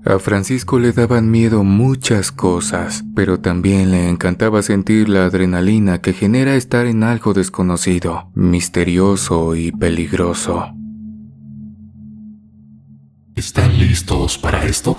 A Francisco le daban miedo muchas cosas, pero también le encantaba sentir la adrenalina que genera estar en algo desconocido, misterioso y peligroso. ¿Están listos para esto?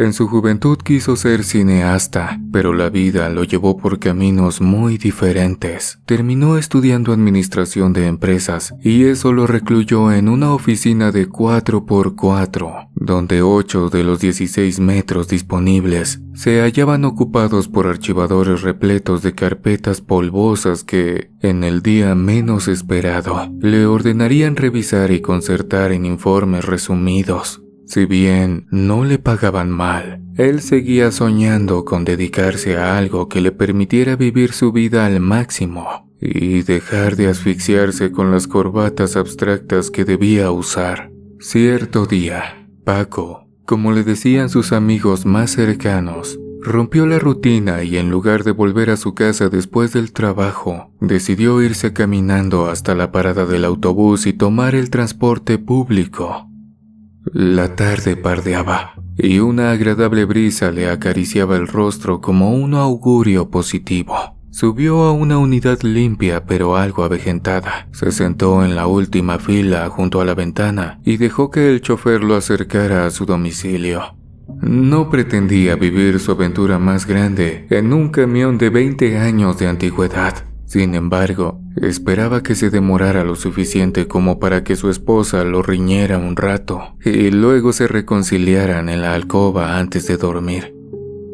En su juventud quiso ser cineasta, pero la vida lo llevó por caminos muy diferentes. Terminó estudiando administración de empresas y eso lo recluyó en una oficina de 4x4, donde 8 de los 16 metros disponibles se hallaban ocupados por archivadores repletos de carpetas polvosas que, en el día menos esperado, le ordenarían revisar y concertar en informes resumidos. Si bien no le pagaban mal, él seguía soñando con dedicarse a algo que le permitiera vivir su vida al máximo y dejar de asfixiarse con las corbatas abstractas que debía usar. Cierto día, Paco, como le decían sus amigos más cercanos, rompió la rutina y en lugar de volver a su casa después del trabajo, decidió irse caminando hasta la parada del autobús y tomar el transporte público. La tarde pardeaba y una agradable brisa le acariciaba el rostro como un augurio positivo. Subió a una unidad limpia pero algo avejentada. Se sentó en la última fila junto a la ventana y dejó que el chofer lo acercara a su domicilio. No pretendía vivir su aventura más grande en un camión de 20 años de antigüedad. Sin embargo, esperaba que se demorara lo suficiente como para que su esposa lo riñera un rato y luego se reconciliaran en la alcoba antes de dormir.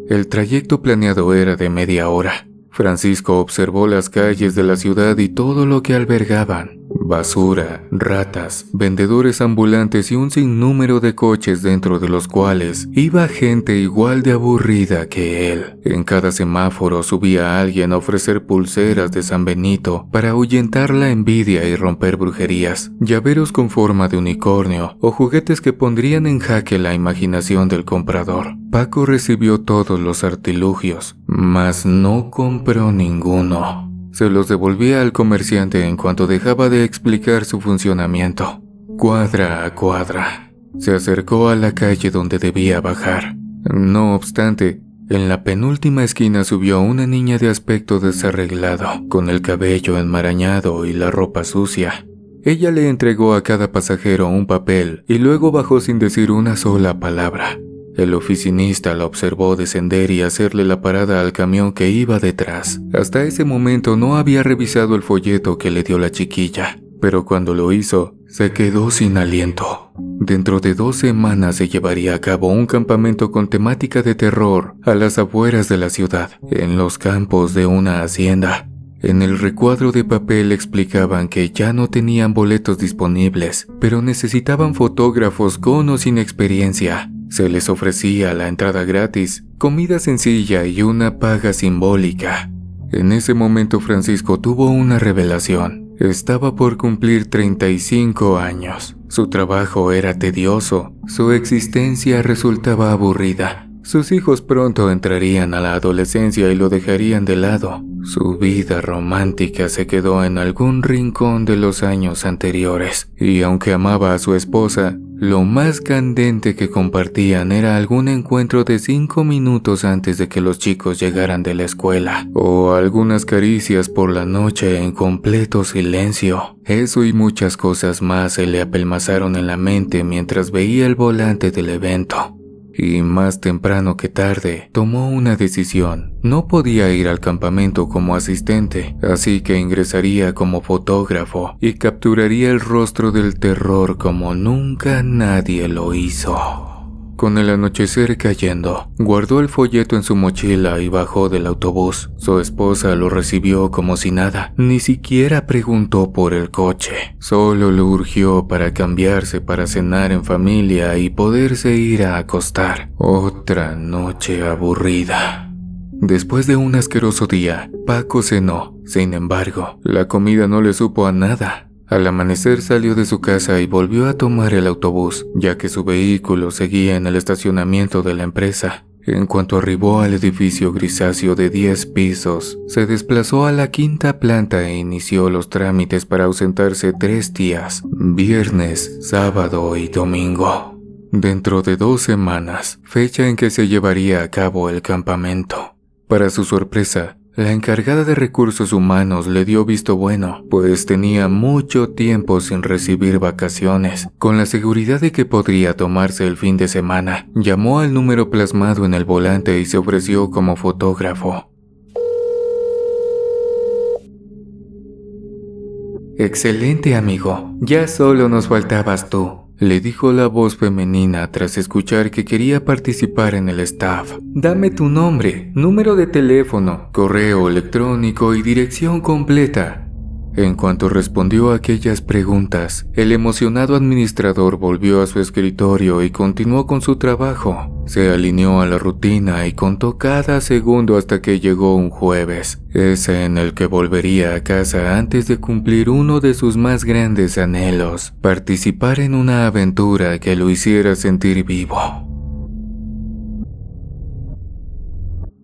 El trayecto planeado era de media hora. Francisco observó las calles de la ciudad y todo lo que albergaban: basura, ratas, vendedores ambulantes y un sinnúmero de coches dentro de los cuales iba gente igual de aburrida que él. En cada semáforo subía alguien a ofrecer pulseras de San Benito para ahuyentar la envidia y romper brujerías, llaveros con forma de unicornio o juguetes que pondrían en jaque la imaginación del comprador. Paco recibió todos los artilugios, mas no compró ninguno. Se los devolvía al comerciante en cuanto dejaba de explicar su funcionamiento. Cuadra a cuadra, se acercó a la calle donde debía bajar. No obstante, en la penúltima esquina subió una niña de aspecto desarreglado, con el cabello enmarañado y la ropa sucia. Ella le entregó a cada pasajero un papel y luego bajó sin decir una sola palabra. El oficinista la observó descender y hacerle la parada al camión que iba detrás. Hasta ese momento no había revisado el folleto que le dio la chiquilla, pero cuando lo hizo, se quedó sin aliento. Dentro de 2 semanas se llevaría a cabo un campamento con temática de terror a las afueras de la ciudad, en los campos de una hacienda. En el recuadro de papel explicaban que ya no tenían boletos disponibles, pero necesitaban fotógrafos con o sin experiencia. Se les ofrecía la entrada gratis, comida sencilla y una paga simbólica. En ese momento Francisco tuvo una revelación. Estaba por cumplir 35 años. Su trabajo era tedioso, su existencia resultaba aburrida. Sus hijos pronto entrarían a la adolescencia y lo dejarían de lado. Su vida romántica se quedó en algún rincón de los años anteriores, y aunque amaba a su esposa, lo más candente que compartían era algún encuentro de 5 minutos antes de que los chicos llegaran de la escuela, o algunas caricias por la noche en completo silencio. Eso y muchas cosas más se le apelmazaron en la mente mientras veía el volante del evento. Y más temprano que tarde, tomó una decisión. No podía ir al campamento como asistente, así que ingresaría como fotógrafo y capturaría el rostro del terror como nunca nadie lo hizo. Con el anochecer cayendo, guardó el folleto en su mochila y bajó del autobús. Su esposa lo recibió como si nada, ni siquiera preguntó por el coche. Solo lo urgió para cambiarse para cenar en familia y poderse ir a acostar. Otra noche aburrida. Después de un asqueroso día, Paco cenó. Sin embargo, la comida no le supo a nada. Al amanecer salió de su casa y volvió a tomar el autobús, ya que su vehículo seguía en el estacionamiento de la empresa. En cuanto arribó al edificio grisáceo de 10 pisos, se desplazó a la 5ª planta e inició los trámites para ausentarse 3 días, viernes, sábado y domingo. Dentro de 2 semanas, fecha en que se llevaría a cabo el campamento. Para su sorpresa, la encargada de recursos humanos le dio visto bueno, pues tenía mucho tiempo sin recibir vacaciones. Con la seguridad de que podría tomarse el fin de semana, llamó al número plasmado en el volante y se ofreció como fotógrafo. «Excelente, amigo. Ya solo nos faltabas tú», le dijo la voz femenina tras escuchar que quería participar en el staff. «Dame tu nombre, número de teléfono, correo electrónico y dirección completa». En cuanto respondió a aquellas preguntas, el emocionado administrador volvió a su escritorio y continuó con su trabajo. Se alineó a la rutina y contó cada segundo hasta que llegó un jueves, ese en el que volvería a casa antes de cumplir uno de sus más grandes anhelos: participar en una aventura que lo hiciera sentir vivo.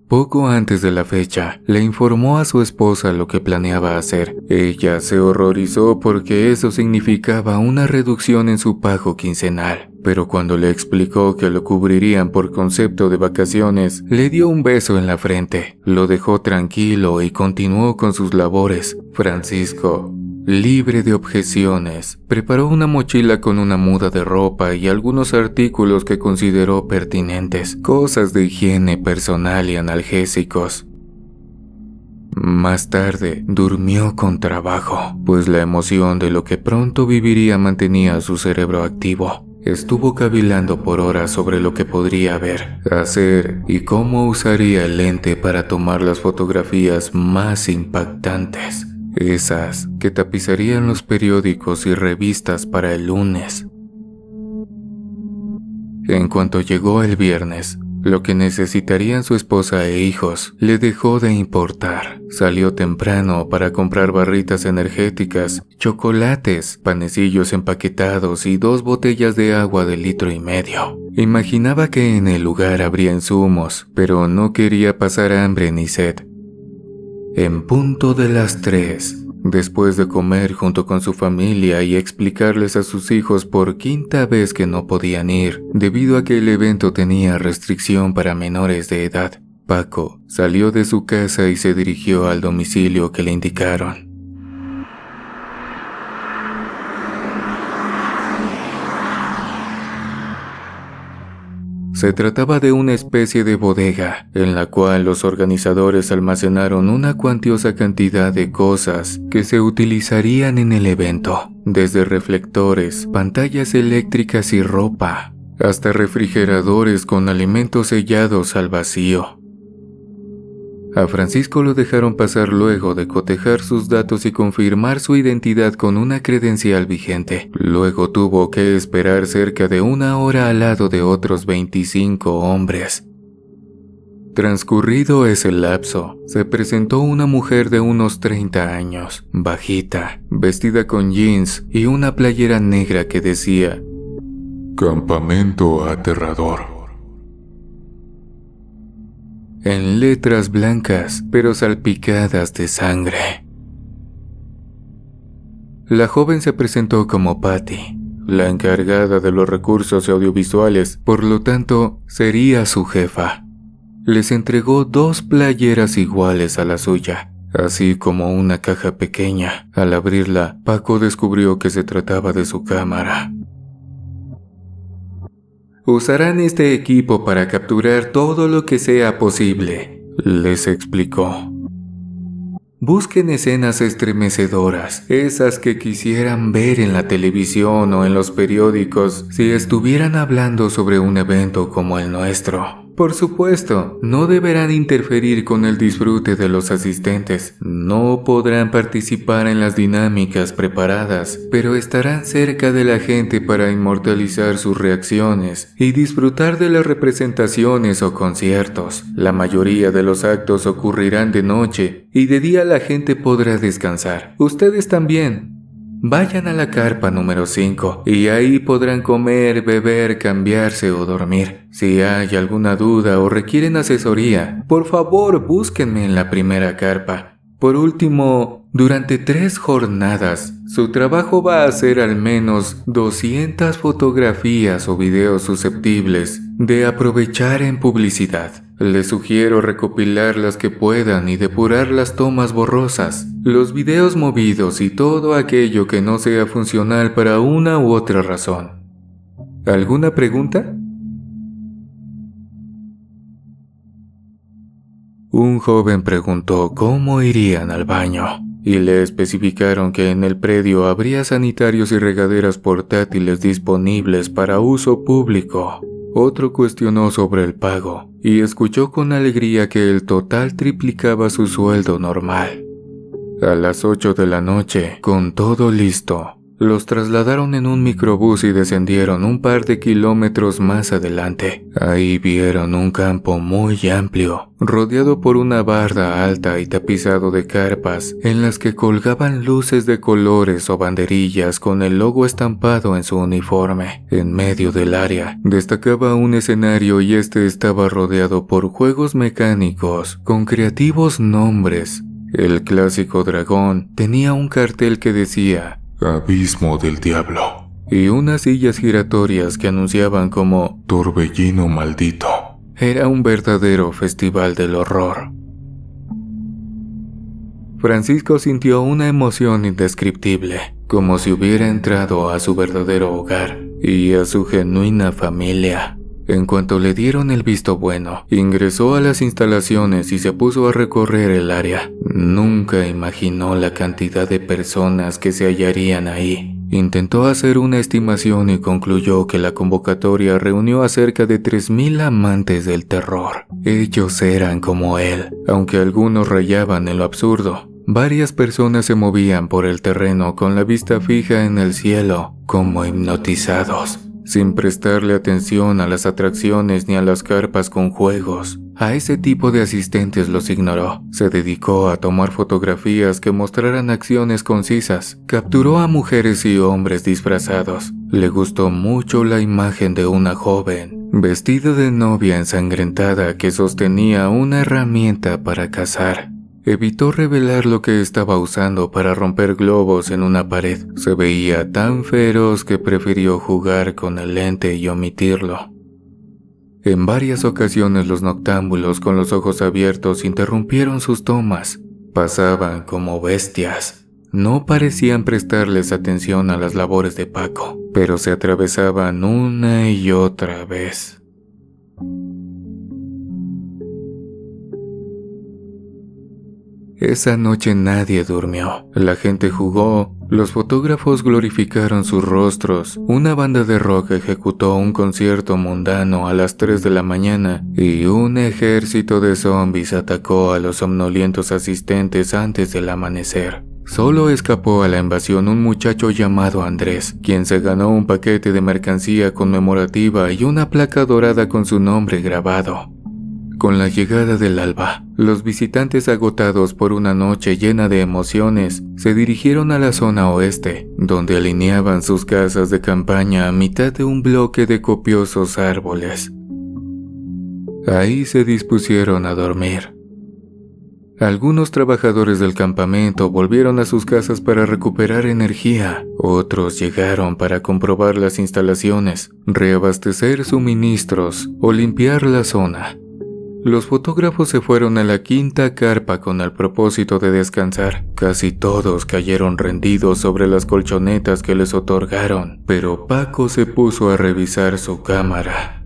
Poco antes de la fecha, le informó a su esposa lo que planeaba hacer. Ella se horrorizó porque eso significaba una reducción en su pago quincenal, pero cuando le explicó que lo cubrirían por concepto de vacaciones, le dio un beso en la frente, lo dejó tranquilo y continuó con sus labores. Francisco, libre de objeciones, preparó una mochila con una muda de ropa y algunos artículos que consideró pertinentes, cosas de higiene personal y analgésicos. Más tarde, durmió con trabajo, pues la emoción de lo que pronto viviría mantenía su cerebro activo. Estuvo cavilando por horas sobre lo que podría ver, hacer y cómo usaría el lente para tomar las fotografías más impactantes. Esas que tapizarían los periódicos y revistas para el lunes. En cuanto llegó el viernes, lo que necesitarían su esposa e hijos le dejó de importar. Salió temprano para comprar barritas energéticas, chocolates, panecillos empaquetados y 2 botellas de agua de 1,5 litros. Imaginaba que en el lugar habría insumos, pero no quería pasar hambre ni sed. En punto de las 3, después de comer junto con su familia y explicarles a sus hijos por 5ª vez que no podían ir, debido a que el evento tenía restricción para menores de edad, Paco salió de su casa y se dirigió al domicilio que le indicaron. Se trataba de una especie de bodega, en la cual los organizadores almacenaron una cuantiosa cantidad de cosas que se utilizarían en el evento, desde reflectores, pantallas eléctricas y ropa, hasta refrigeradores con alimentos sellados al vacío. A Francisco lo dejaron pasar luego de cotejar sus datos y confirmar su identidad con una credencial vigente. Luego tuvo que esperar cerca de 1 hora al lado de otros 25 hombres. Transcurrido ese lapso, se presentó una mujer de unos 30 años, bajita, vestida con jeans y una playera negra que decía: Campamento aterrador. En letras blancas, pero salpicadas de sangre. La joven se presentó como Patty, la encargada de los recursos audiovisuales, por lo tanto, sería su jefa. Les entregó 2 playeras iguales a la suya, así como una caja pequeña. Al abrirla, Paco descubrió que se trataba de su cámara. «Usarán este equipo para capturar todo lo que sea posible», les explicó. «Busquen escenas estremecedoras, esas que quisieran ver en la televisión o en los periódicos si estuvieran hablando sobre un evento como el nuestro. Por supuesto, no deberán interferir con el disfrute de los asistentes, no podrán participar en las dinámicas preparadas, pero estarán cerca de la gente para inmortalizar sus reacciones y disfrutar de las representaciones o conciertos. La mayoría de los actos ocurrirán de noche y de día la gente podrá descansar. Ustedes también». Vayan a la carpa número 5 y ahí podrán comer, beber, cambiarse o dormir. Si hay alguna duda o requieren asesoría, por favor búsquenme en la primera carpa. Por último, durante 3 jornadas, su trabajo va a ser al menos 200 fotografías o videos susceptibles de aprovechar en publicidad. Les sugiero recopilar las que puedan y depurar las tomas borrosas, los videos movidos y todo aquello que no sea funcional para una u otra razón. ¿Alguna pregunta? Un joven preguntó cómo irían al baño y le especificaron que en el predio habría sanitarios y regaderas portátiles disponibles para uso público. Otro cuestionó sobre el pago y escuchó con alegría que el total triplicaba su sueldo normal. A las 8 de la noche, con todo listo, los trasladaron en un microbús y descendieron un par de kilómetros más adelante. Ahí vieron un campo muy amplio, rodeado por una barda alta y tapizado de carpas, en las que colgaban luces de colores o banderillas con el logo estampado en su uniforme. En medio del área, destacaba un escenario y este estaba rodeado por juegos mecánicos con creativos nombres. El clásico dragón tenía un cartel que decía Abismo del Diablo y unas sillas giratorias que anunciaban como Torbellino Maldito. Era un verdadero festival del horror. Francisco sintió una emoción indescriptible, como si hubiera entrado a su verdadero hogar y a su genuina familia. En cuanto le dieron el visto bueno, ingresó a las instalaciones y se puso a recorrer el área. Nunca imaginó la cantidad de personas que se hallarían ahí. Intentó hacer una estimación y concluyó que la convocatoria reunió a cerca de 3,000 amantes del terror. Ellos eran como él, aunque algunos rayaban en lo absurdo. Varias personas se movían por el terreno con la vista fija en el cielo, como hipnotizados, sin prestarle atención a las atracciones ni a las carpas con juegos. A ese tipo de asistentes los ignoró. Se dedicó a tomar fotografías que mostraran acciones concisas. Capturó a mujeres y hombres disfrazados. Le gustó mucho la imagen de una joven, vestida de novia ensangrentada que sostenía una herramienta para cazar. Evitó revelar lo que estaba usando para romper globos en una pared. Se veía tan feroz que prefirió jugar con el lente y omitirlo. En varias ocasiones los noctámbulos con los ojos abiertos interrumpieron sus tomas. Pasaban como bestias. No parecían prestarles atención a las labores de Paco, pero se atravesaban una y otra vez. Esa noche nadie durmió. La gente jugó, los fotógrafos glorificaron sus rostros, una banda de rock ejecutó un concierto mundano a las 3 de la mañana y un ejército de zombies atacó a los somnolientos asistentes antes del amanecer. Solo escapó a la invasión un muchacho llamado Andrés, quien se ganó un paquete de mercancía conmemorativa y una placa dorada con su nombre grabado. Con la llegada del alba, los visitantes agotados por una noche llena de emociones se dirigieron a la zona oeste, donde alineaban sus casas de campaña a mitad de un bloque de copiosos árboles. Ahí se dispusieron a dormir. Algunos trabajadores del campamento volvieron a sus casas para recuperar energía. Otros llegaron para comprobar las instalaciones, reabastecer suministros o limpiar la zona. Los fotógrafos se fueron a la quinta carpa con el propósito de descansar. Casi todos cayeron rendidos sobre las colchonetas que les otorgaron, pero Paco se puso a revisar su cámara.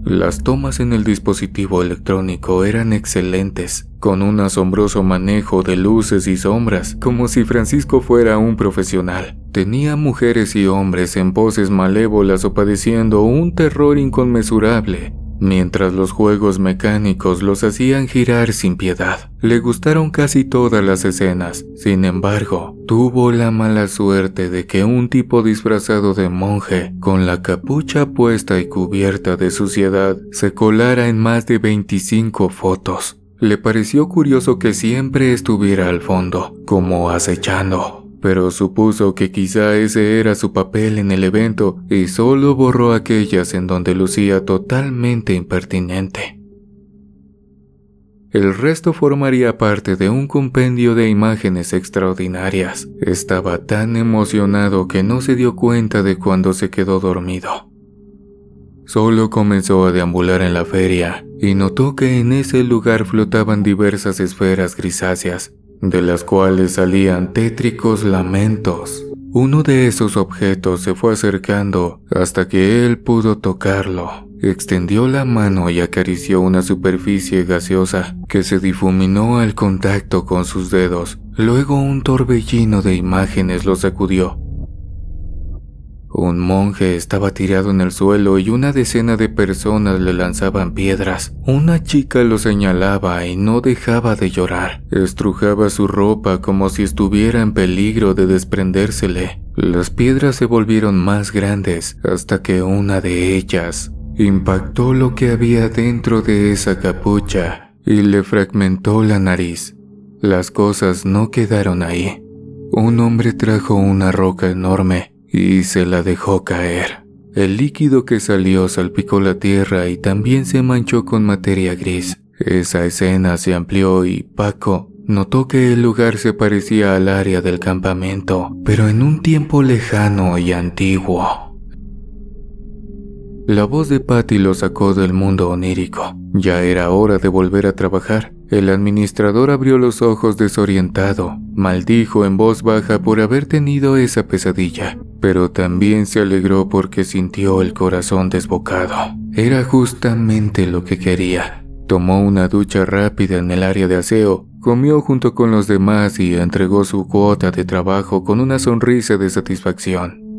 Las tomas en el dispositivo electrónico eran excelentes, con un asombroso manejo de luces y sombras, como si Francisco fuera un profesional. Tenía mujeres y hombres en poses malévolas o padeciendo un terror inconmensurable, mientras los juegos mecánicos los hacían girar sin piedad. Le gustaron casi todas las escenas. Sin embargo, tuvo la mala suerte de que un tipo disfrazado de monje, con la capucha puesta y cubierta de suciedad, se colara en más de 25 fotos. Le pareció curioso que siempre estuviera al fondo, como acechando. pero supuso que quizá ese era su papel en el evento y solo borró aquellas en donde lucía totalmente impertinente. El resto formaría parte de un compendio de imágenes extraordinarias. Estaba tan emocionado que no se dio cuenta de cuando se quedó dormido. Solo comenzó a deambular en la feria y notó que en ese lugar flotaban diversas esferas grisáceas, de las cuales salían tétricos lamentos. Uno de esos objetos se fue acercando hasta que él pudo tocarlo. Extendió la mano y acarició una superficie gaseosa que se difuminó al contacto con sus dedos. Luego un torbellino de imágenes lo sacudió. Un monje estaba tirado en el suelo y una decena de personas le lanzaban piedras. Una chica lo señalaba y no dejaba de llorar. Estrujaba su ropa como si estuviera en peligro de desprendérsele. Las piedras se volvieron más grandes hasta que una de ellas impactó lo que había dentro de esa capucha y le fragmentó la nariz. Las cosas no quedaron ahí. Un hombre trajo una roca enorme y se la dejó caer. El líquido que salió salpicó la tierra y también se manchó con materia gris. Esa escena se amplió y Paco notó que el lugar se parecía al área del campamento, pero en un tiempo lejano y antiguo. La voz de Patty lo sacó del mundo onírico. Ya era hora de volver a trabajar. El administrador abrió los ojos desorientado. Maldijo en voz baja por haber tenido esa pesadilla, pero también se alegró porque sintió el corazón desbocado. Era justamente lo que quería. Tomó una ducha rápida en el área de aseo, comió junto con los demás y entregó su cuota de trabajo con una sonrisa de satisfacción.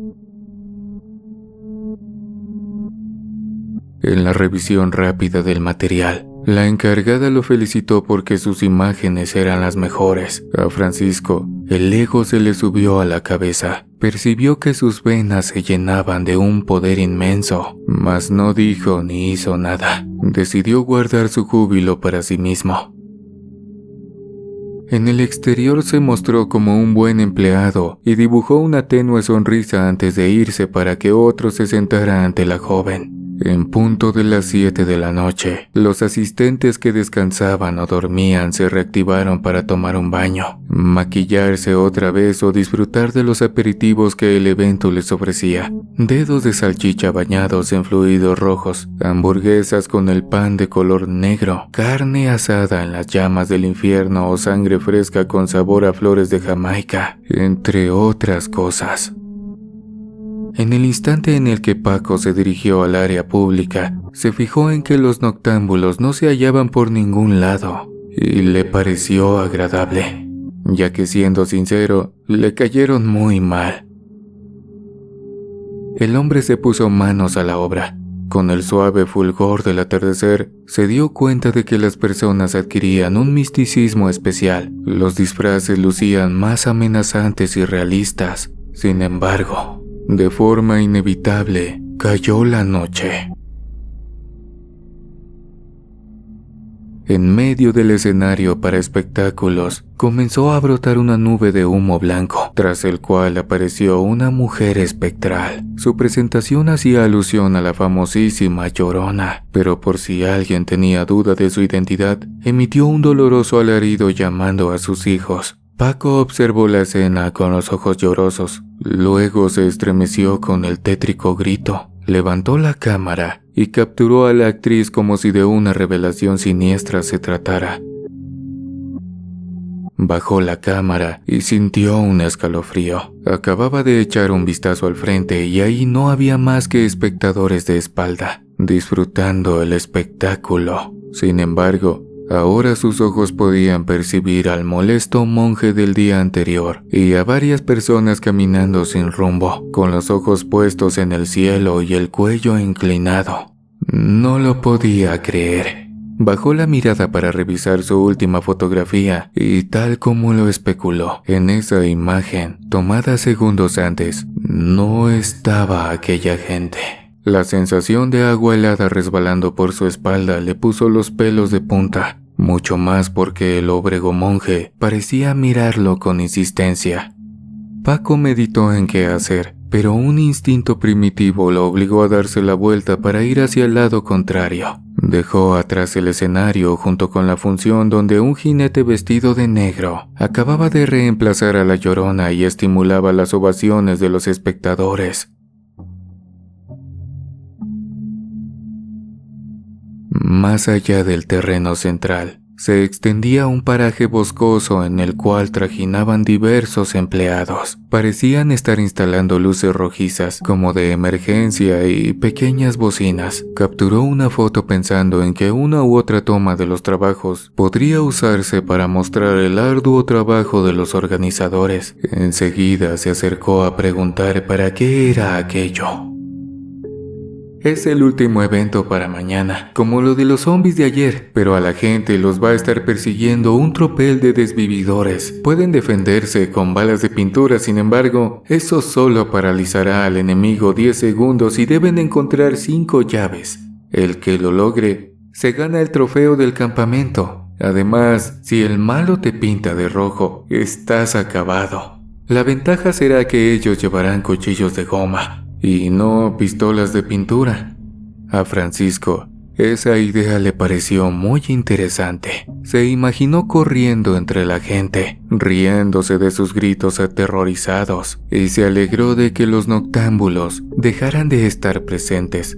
En la revisión rápida del material, la encargada lo felicitó porque sus imágenes eran las mejores. A Francisco, el ego se le subió a la cabeza. Percibió que sus venas se llenaban de un poder inmenso, mas no dijo ni hizo nada. Decidió guardar su júbilo para sí mismo. En el exterior se mostró como un buen empleado y dibujó una tenue sonrisa antes de irse para que otro se sentara ante la joven. En punto de las 7 de la noche, los asistentes que descansaban o dormían se reactivaron para tomar un baño, maquillarse otra vez o disfrutar de los aperitivos que el evento les ofrecía. Dedos de salchicha bañados en fluidos rojos, hamburguesas con el pan de color negro, carne asada en las llamas del infierno o sangre fresca con sabor a flores de Jamaica, entre otras cosas. En el instante en el que Paco se dirigió al área pública, se fijó en que los noctámbulos no se hallaban por ningún lado, y le pareció agradable, ya que siendo sincero, le cayeron muy mal. El hombre se puso manos a la obra. Con el suave fulgor del atardecer, se dio cuenta de que las personas adquirían un misticismo especial. Los disfraces lucían más amenazantes y realistas. Sin embargo, de forma inevitable, cayó la noche. En medio del escenario para espectáculos, comenzó a brotar una nube de humo blanco, tras el cual apareció una mujer espectral. Su presentación hacía alusión a la famosísima Llorona, pero por si alguien tenía duda de su identidad, emitió un doloroso alarido llamando a sus hijos. Paco observó la escena con los ojos llorosos. Luego se estremeció con el tétrico grito. Levantó la cámara y capturó a la actriz como si de una revelación siniestra se tratara. Bajó la cámara y sintió un escalofrío. Acababa de echar un vistazo al frente y ahí no había más que espectadores de espalda, disfrutando el espectáculo. Sin embargo, ahora sus ojos podían percibir al molesto monje del día anterior y a varias personas caminando sin rumbo, con los ojos puestos en el cielo y el cuello inclinado. No lo podía creer. Bajó la mirada para revisar su última fotografía y tal como lo especuló, en esa imagen, tomada segundos antes, no estaba aquella gente. La sensación de agua helada resbalando por su espalda le puso los pelos de punta. Mucho más porque el óbrego monje parecía mirarlo con insistencia. Paco meditó en qué hacer, pero un instinto primitivo lo obligó a darse la vuelta para ir hacia el lado contrario. Dejó atrás el escenario junto con la función donde un jinete vestido de negro acababa de reemplazar a la Llorona y estimulaba las ovaciones de los espectadores. Más allá del terreno central, se extendía un paraje boscoso en el cual trajinaban diversos empleados. Parecían estar instalando luces rojizas como de emergencia y pequeñas bocinas. Capturó una foto pensando en que una u otra toma de los trabajos podría usarse para mostrar el arduo trabajo de los organizadores. Enseguida se acercó a preguntar para qué era aquello. Es el último evento para mañana, como lo de los zombies de ayer, pero a la gente los va a estar persiguiendo un tropel de desvividores. Pueden defenderse con balas de pintura, sin embargo, eso solo paralizará al enemigo 10 segundos y deben encontrar 5 llaves. El que lo logre, se gana el trofeo del campamento. Además, si el malo te pinta de rojo, estás acabado. La ventaja será que ellos llevarán cuchillos de goma y no pistolas de pintura. A Francisco, esa idea le pareció muy interesante. Se imaginó corriendo entre la gente, riéndose de sus gritos aterrorizados, y se alegró de que los noctámbulos dejaran de estar presentes.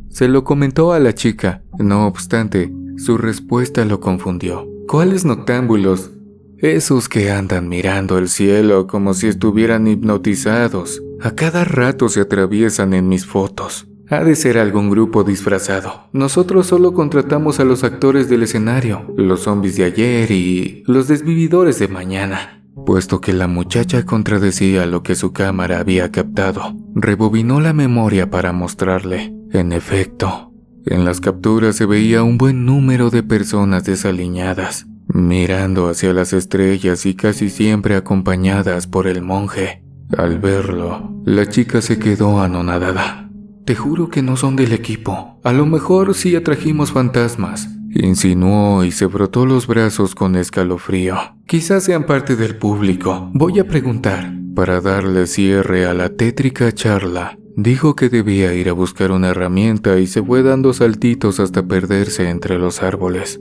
Se lo comentó a la chica, no obstante, su respuesta lo confundió. ¿Cuáles noctámbulos? Esos que andan mirando el cielo como si estuvieran hipnotizados. A cada rato se atraviesan en mis fotos. Ha de ser algún grupo disfrazado. Nosotros solo contratamos a los actores del escenario, los zombies de ayer y los desvividores de mañana. Puesto que la muchacha contradecía lo que su cámara había captado, rebobinó la memoria para mostrarle. En efecto, en las capturas se veía un buen número de personas desaliñadas, mirando hacia las estrellas y casi siempre acompañadas por el monje. Al verlo, la chica se quedó anonadada. Te juro que no son del equipo. A lo mejor sí atrajimos fantasmas, insinuó y se frotó los brazos con escalofrío. Quizás sean parte del público. Voy a preguntar. Para darle cierre a la tétrica charla, dijo que debía ir a buscar una herramienta y se fue dando saltitos hasta perderse entre los árboles.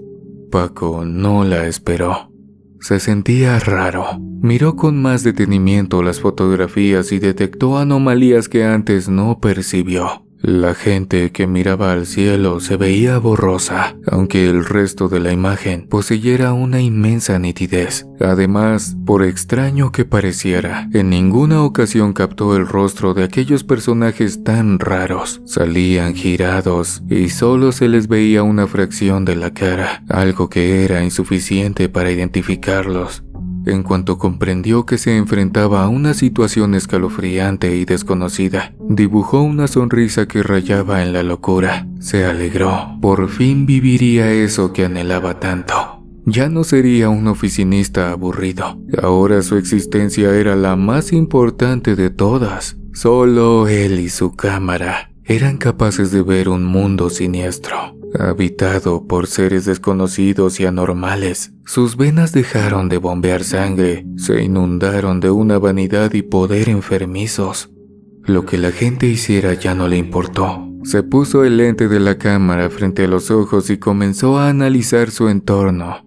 Paco no la esperó. Se sentía raro. Miró con más detenimiento las fotografías y detectó anomalías que antes no percibió. La gente que miraba al cielo se veía borrosa, aunque el resto de la imagen poseyera una inmensa nitidez. Además, por extraño que pareciera, en ninguna ocasión captó el rostro de aquellos personajes tan raros. Salían girados y solo se les veía una fracción de la cara, algo que era insuficiente para identificarlos. En cuanto comprendió que se enfrentaba a una situación escalofriante y desconocida, dibujó una sonrisa que rayaba en la locura. Se alegró. Por fin viviría eso que anhelaba tanto. Ya no sería un oficinista aburrido. Ahora su existencia era la más importante de todas. Solo él y su cámara eran capaces de ver un mundo siniestro, habitado por seres desconocidos y anormales. Sus venas dejaron de bombear sangre, se inundaron de una vanidad y poder enfermizos. Lo que la gente hiciera ya no le importó. Se puso el lente de la cámara frente a los ojos y comenzó a analizar su entorno.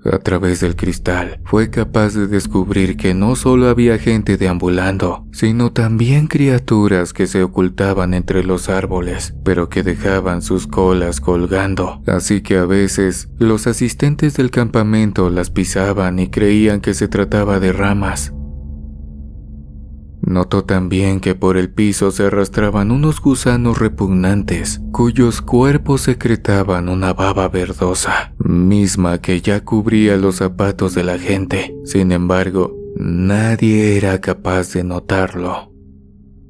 A través del cristal, fue capaz de descubrir que no solo había gente deambulando, sino también criaturas que se ocultaban entre los árboles, pero que dejaban sus colas colgando. Así que a veces, los asistentes del campamento las pisaban y creían que se trataba de ramas. Notó también que por el piso se arrastraban unos gusanos repugnantes, cuyos cuerpos secretaban una baba verdosa, misma que ya cubría los zapatos de la gente. Sin embargo, nadie era capaz de notarlo.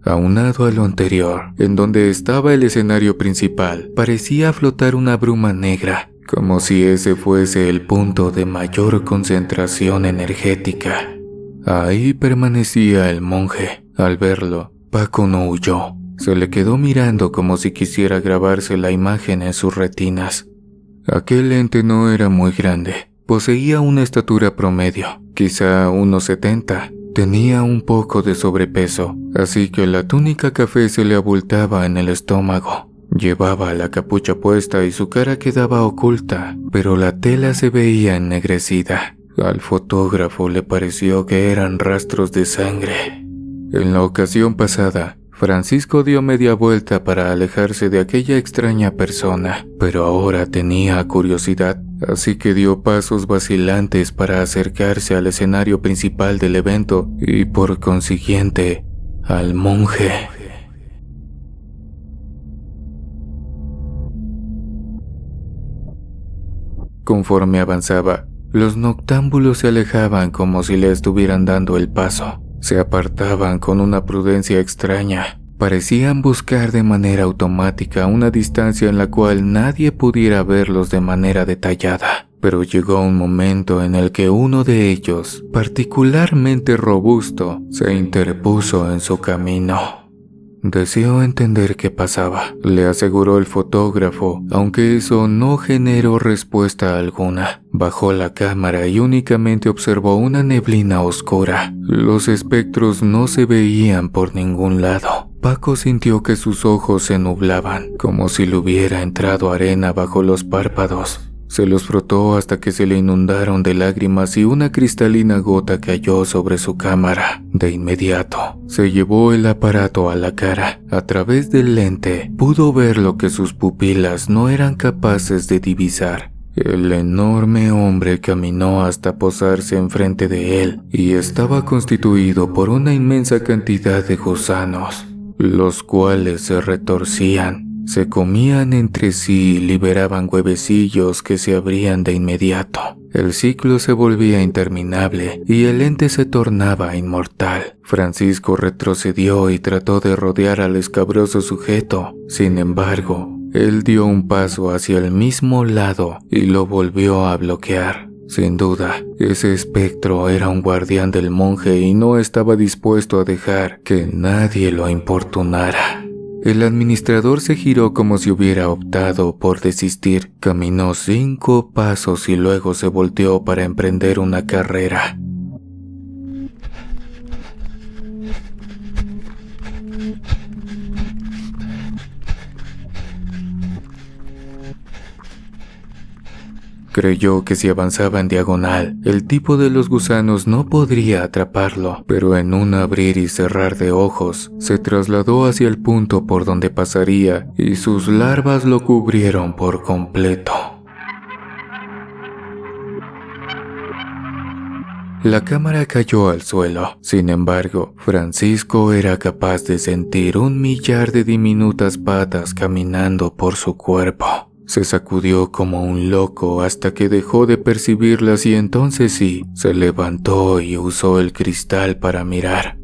Aunado a lo anterior, en donde estaba el escenario principal, parecía flotar una bruma negra, como si ese fuese el punto de mayor concentración energética. Ahí permanecía el monje. Al verlo, Paco no huyó. Se le quedó mirando como si quisiera grabarse la imagen en sus retinas. Aquel ente no era muy grande. Poseía una estatura promedio, quizá unos 70. Tenía un poco de sobrepeso, así que la túnica café se le abultaba en el estómago. Llevaba la capucha puesta y su cara quedaba oculta, pero la tela se veía ennegrecida. Al fotógrafo le pareció que eran rastros de sangre. En la ocasión pasada, Francisco dio media vuelta para alejarse de aquella extraña persona, pero ahora tenía curiosidad, así que dio pasos vacilantes para acercarse al escenario principal del evento y, por consiguiente, al monje. Conforme avanzaba, los noctámbulos se alejaban como si le estuvieran dando el paso. Se apartaban con una prudencia extraña. Parecían buscar de manera automática una distancia en la cual nadie pudiera verlos de manera detallada. Pero llegó un momento en el que uno de ellos, particularmente robusto, se interpuso en su camino. Deseó entender qué pasaba, le aseguró el fotógrafo, aunque eso no generó respuesta alguna. Bajó la cámara y únicamente observó una neblina oscura. Los espectros no se veían por ningún lado. Paco sintió que sus ojos se nublaban, como si le hubiera entrado arena bajo los párpados. Se los frotó hasta que se le inundaron de lágrimas y una cristalina gota cayó sobre su cámara. De inmediato, se llevó el aparato a la cara. A través del lente, pudo ver lo que sus pupilas no eran capaces de divisar. El enorme hombre caminó hasta posarse enfrente de él y estaba constituido por una inmensa cantidad de gusanos, los cuales se retorcían. Se comían entre sí y liberaban huevecillos que se abrían de inmediato. El ciclo se volvía interminable y el ente se tornaba inmortal. Francisco retrocedió y trató de rodear al escabroso sujeto. Sin embargo, él dio un paso hacia el mismo lado y lo volvió a bloquear. Sin duda, ese espectro era un guardián del monje y no estaba dispuesto a dejar que nadie lo importunara. El administrador se giró como si hubiera optado por desistir. Caminó 5 pasos y luego se volteó para emprender una carrera. Creyó que si avanzaba en diagonal, el tipo de los gusanos no podría atraparlo, pero en un abrir y cerrar de ojos, se trasladó hacia el punto por donde pasaría y sus larvas lo cubrieron por completo. La cámara cayó al suelo. Sin embargo, Francisco era capaz de sentir 1.000.000 de diminutas patas caminando por su cuerpo. Se sacudió como un loco hasta que dejó de percibirlas y entonces sí, se levantó y usó el cristal para mirar.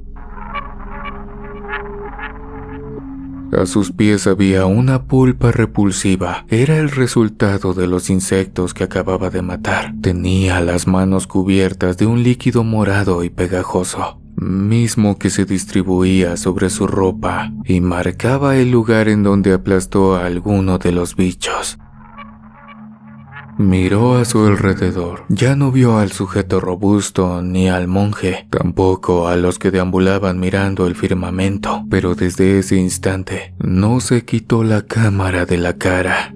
A sus pies había una pulpa repulsiva. Era el resultado de los insectos que acababa de matar. Tenía las manos cubiertas de un líquido morado y pegajoso, mismo que se distribuía sobre su ropa y marcaba el lugar en donde aplastó a alguno de los bichos. Miró a su alrededor. Ya no vio al sujeto robusto ni al monje, tampoco a los que deambulaban mirando el firmamento, pero desde ese instante no se quitó la cámara de la cara.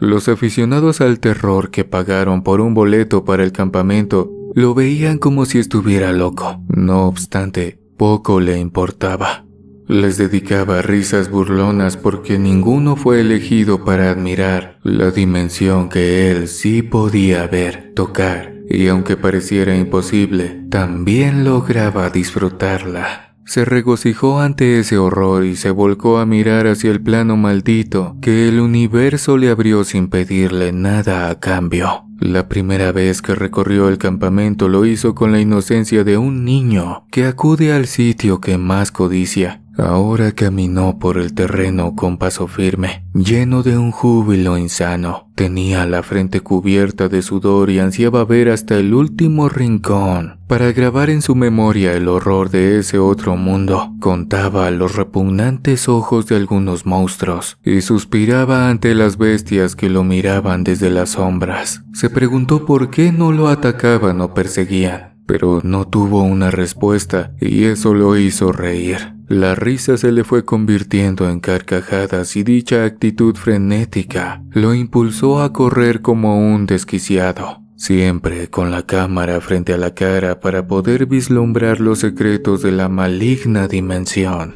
Los aficionados al terror que pagaron por un boleto para el campamento lo veían como si estuviera loco. No obstante, poco le importaba. Les dedicaba risas burlonas porque ninguno fue elegido para admirar la dimensión que él sí podía ver, tocar, y aunque pareciera imposible, también lograba disfrutarla. Se regocijó ante ese horror y se volcó a mirar hacia el plano maldito que el universo le abrió sin pedirle nada a cambio. La primera vez que recorrió el campamento lo hizo con la inocencia de un niño que acude al sitio que más codicia. Ahora caminó por el terreno con paso firme, lleno de un júbilo insano. Tenía la frente cubierta de sudor y ansiaba ver hasta el último rincón para grabar en su memoria el horror de ese otro mundo. Contaba los repugnantes ojos de algunos monstruos y suspiraba ante las bestias que lo miraban desde las sombras. Se preguntó por qué no lo atacaban o perseguían, pero no tuvo una respuesta y eso lo hizo reír. La risa se le fue convirtiendo en carcajadas y dicha actitud frenética lo impulsó a correr como un desquiciado, siempre con la cámara frente a la cara para poder vislumbrar los secretos de la maligna dimensión.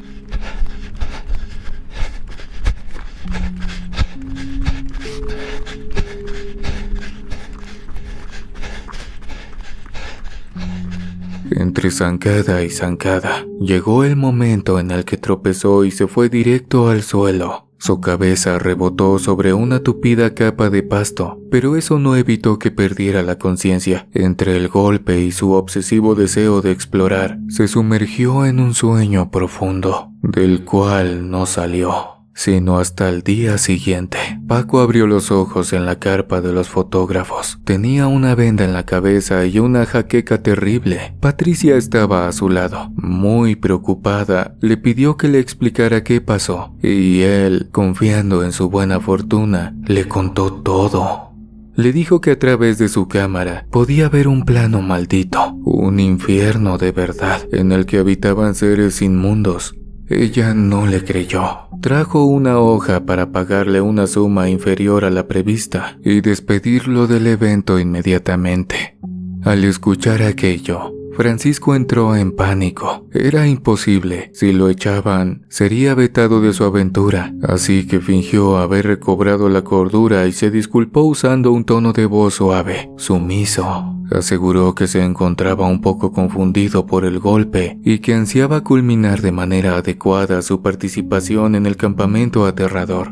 Entre zancada y zancada, llegó el momento en el que tropezó y se fue directo al suelo. Su cabeza rebotó sobre una tupida capa de pasto, pero eso no evitó que perdiera la conciencia. Entre el golpe y su obsesivo deseo de explorar, se sumergió en un sueño profundo, del cual no salió, sino hasta el día siguiente. Paco abrió los ojos en la carpa de los fotógrafos. Tenía una venda en la cabeza y una jaqueca terrible. Patricia estaba a su lado, muy preocupada. Le pidió que le explicara qué pasó, y él, confiando en su buena fortuna, le contó todo. Le dijo que a través de su cámara podía ver un plano maldito, un infierno de verdad, en el que habitaban seres inmundos. Ella no le creyó. Trajo una hoja para pagarle una suma inferior a la prevista y despedirlo del evento inmediatamente. Al escuchar aquello, Francisco entró en pánico. Era imposible. Si lo echaban, sería vetado de su aventura, así que fingió haber recobrado la cordura y se disculpó usando un tono de voz suave, sumiso. Aseguró que se encontraba un poco confundido por el golpe y que ansiaba culminar de manera adecuada su participación en el campamento aterrador.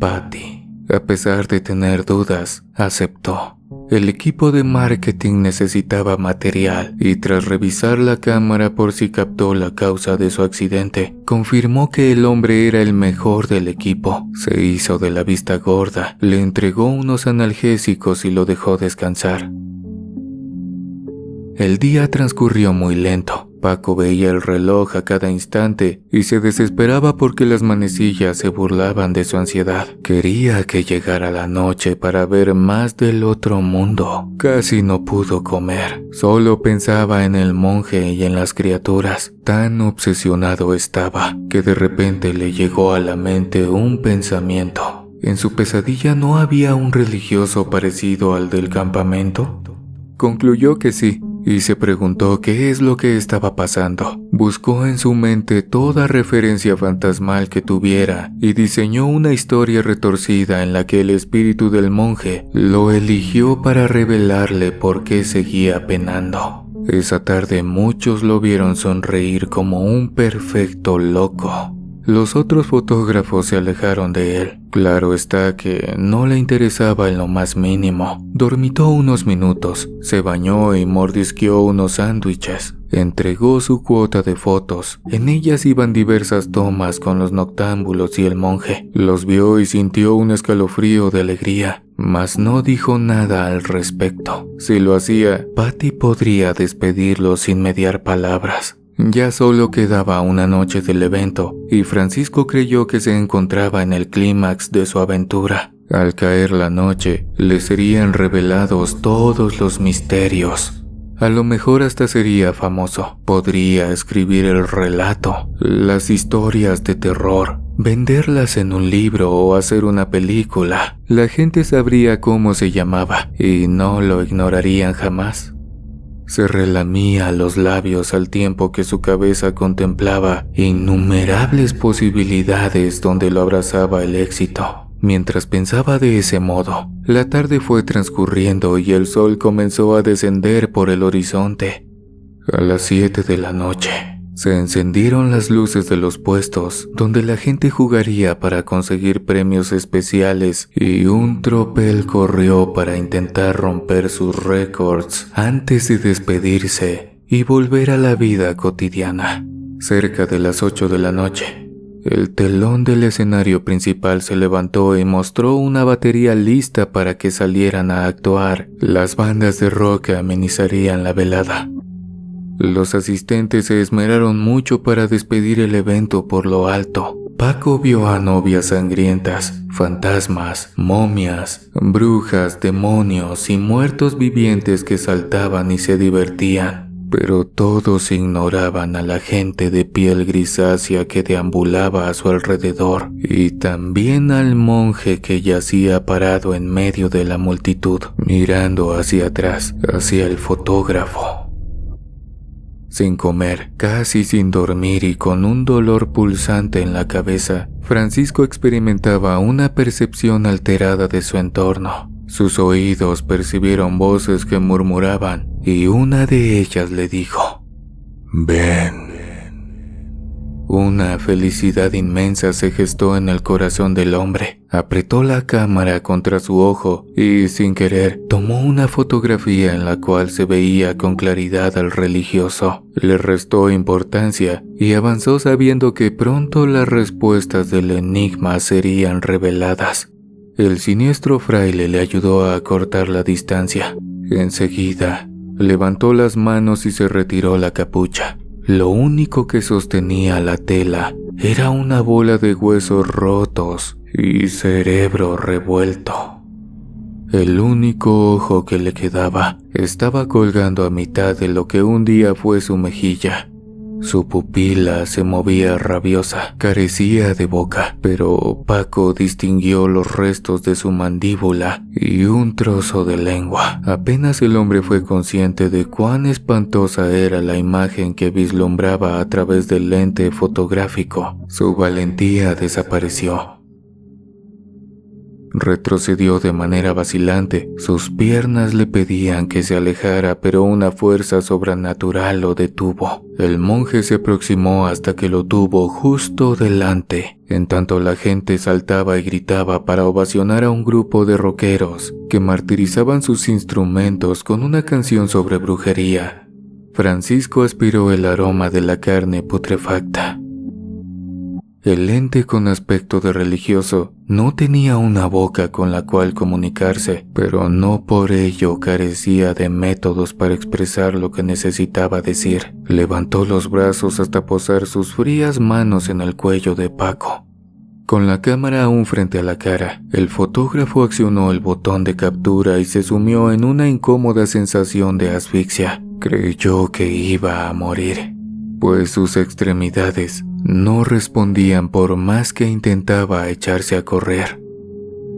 Patty, a pesar de tener dudas, aceptó. El equipo de marketing necesitaba material y tras revisar la cámara por si captó la causa de su accidente, confirmó que el hombre era el mejor del equipo. Se hizo de la vista gorda, le entregó unos analgésicos y lo dejó descansar. El día transcurrió muy lento. Paco veía el reloj a cada instante y se desesperaba porque las manecillas se burlaban de su ansiedad. Quería que llegara la noche para ver más del otro mundo. Casi no pudo comer. Solo pensaba en el monje y en las criaturas. Tan obsesionado estaba que de repente le llegó a la mente un pensamiento. ¿En su pesadilla no había un religioso parecido al del campamento? Concluyó que sí. Y se preguntó qué es lo que estaba pasando. Buscó en su mente toda referencia fantasmal que tuviera y diseñó una historia retorcida en la que el espíritu del monje lo eligió para revelarle por qué seguía penando. Esa tarde muchos lo vieron sonreír como un perfecto loco. Los otros fotógrafos se alejaron de él. Claro está que no le interesaba en lo más mínimo. Dormitó unos minutos, se bañó y mordisqueó unos sándwiches. Entregó su cuota de fotos. En ellas iban diversas tomas con los noctámbulos y el monje. Los vio y sintió un escalofrío de alegría, mas no dijo nada al respecto. Si lo hacía, Patty podría despedirlo sin mediar palabras. Ya solo quedaba una noche del evento y Francisco creyó que se encontraba en el clímax de su aventura. Al caer la noche, le serían revelados todos los misterios. A lo mejor hasta sería famoso. Podría escribir el relato, las historias de terror, venderlas en un libro o hacer una película. La gente sabría cómo se llamaba y no lo ignorarían jamás. Se relamía los labios al tiempo que su cabeza contemplaba innumerables posibilidades donde lo abrazaba el éxito. Mientras pensaba de ese modo, la tarde fue transcurriendo y el sol comenzó a descender por el horizonte. A las 7 de la noche, se encendieron las luces de los puestos donde la gente jugaría para conseguir premios especiales y un tropel corrió para intentar romper sus récords antes de despedirse y volver a la vida cotidiana. cerca de las 8 de la noche. El telón del escenario principal se levantó y mostró una batería lista para que salieran a actuar. Las bandas de rock amenizarían la velada. Los asistentes se esmeraron mucho para despedir el evento por lo alto. Paco vio a novias sangrientas, fantasmas, momias, brujas, demonios y muertos vivientes que saltaban y se divertían. Pero todos ignoraban a la gente de piel grisácea que deambulaba a su alrededor y también al monje que yacía parado en medio de la multitud, mirando hacia atrás, hacia el fotógrafo. Sin comer, casi sin dormir y con un dolor pulsante en la cabeza, Francisco experimentaba una percepción alterada de su entorno. Sus oídos percibieron voces que murmuraban y una de ellas le dijo: Ven. Una felicidad inmensa se gestó en el corazón del hombre. Apretó la cámara contra su ojo y, sin querer, tomó una fotografía en la cual se veía con claridad al religioso. Le restó importancia y avanzó sabiendo que pronto las respuestas del enigma serían reveladas. El siniestro fraile le ayudó a acortar la distancia. Enseguida, levantó las manos y se retiró la capucha. Lo único que sostenía la tela era una bola de huesos rotos y cerebro revuelto. El único ojo que le quedaba estaba colgando a mitad de lo que un día fue su mejilla. Su pupila se movía rabiosa, carecía de boca, pero Paco distinguió los restos de su mandíbula y un trozo de lengua. Apenas el hombre fue consciente de cuán espantosa era la imagen que vislumbraba a través del lente fotográfico, su valentía desapareció. Retrocedió de manera vacilante. Sus piernas le pedían que se alejara, pero una fuerza sobrenatural lo detuvo. El monje se aproximó hasta que lo tuvo justo delante. En tanto la gente saltaba y gritaba para ovacionar a un grupo de rockeros que martirizaban sus instrumentos con una canción sobre brujería. Francisco aspiró el aroma de la carne putrefacta. El ente con aspecto de religioso no tenía una boca con la cual comunicarse, pero no por ello carecía de métodos para expresar lo que necesitaba decir. Levantó los brazos hasta posar sus frías manos en el cuello de Paco. Con la cámara aún frente a la cara, el fotógrafo accionó el botón de captura y se sumió en una incómoda sensación de asfixia. Creyó que iba a morir, pues sus extremidades no respondían por más que intentaba echarse a correr.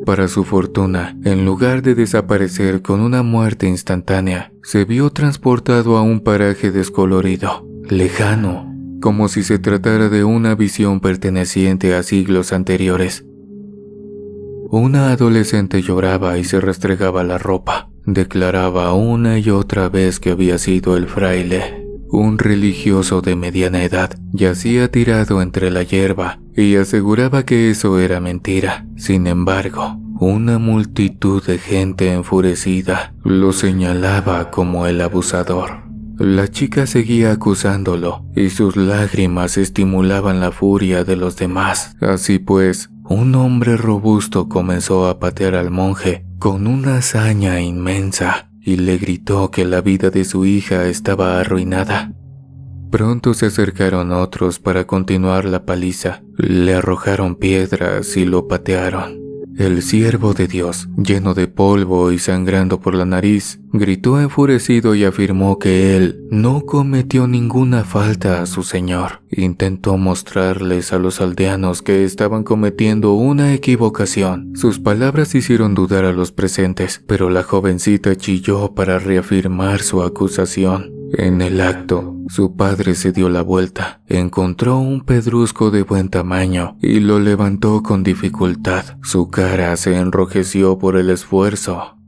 Para su fortuna, en lugar de desaparecer con una muerte instantánea, se vio transportado a un paraje descolorido, lejano, como si se tratara de una visión perteneciente a siglos anteriores. Una adolescente lloraba y se restregaba la ropa. Declaraba una y otra vez que había sido el fraile. Un religioso de mediana edad yacía tirado entre la hierba y aseguraba que eso era mentira. Sin embargo, una multitud de gente enfurecida lo señalaba como el abusador. La chica seguía acusándolo y sus lágrimas estimulaban la furia de los demás. Así pues, un hombre robusto comenzó a patear al monje con una hazaña inmensa y le gritó que la vida de su hija estaba arruinada. Pronto se acercaron otros para continuar la paliza. Le arrojaron piedras y lo patearon. El siervo de Dios, lleno de polvo y sangrando por la nariz, gritó enfurecido y afirmó que él no cometió ninguna falta a su señor. Intentó mostrarles a los aldeanos que estaban cometiendo una equivocación. Sus palabras hicieron dudar a los presentes, pero la jovencita chilló para reafirmar su acusación. En el acto, su padre se dio la vuelta, encontró un pedrusco de buen tamaño y lo levantó con dificultad. Su cara se enrojeció por el esfuerzo.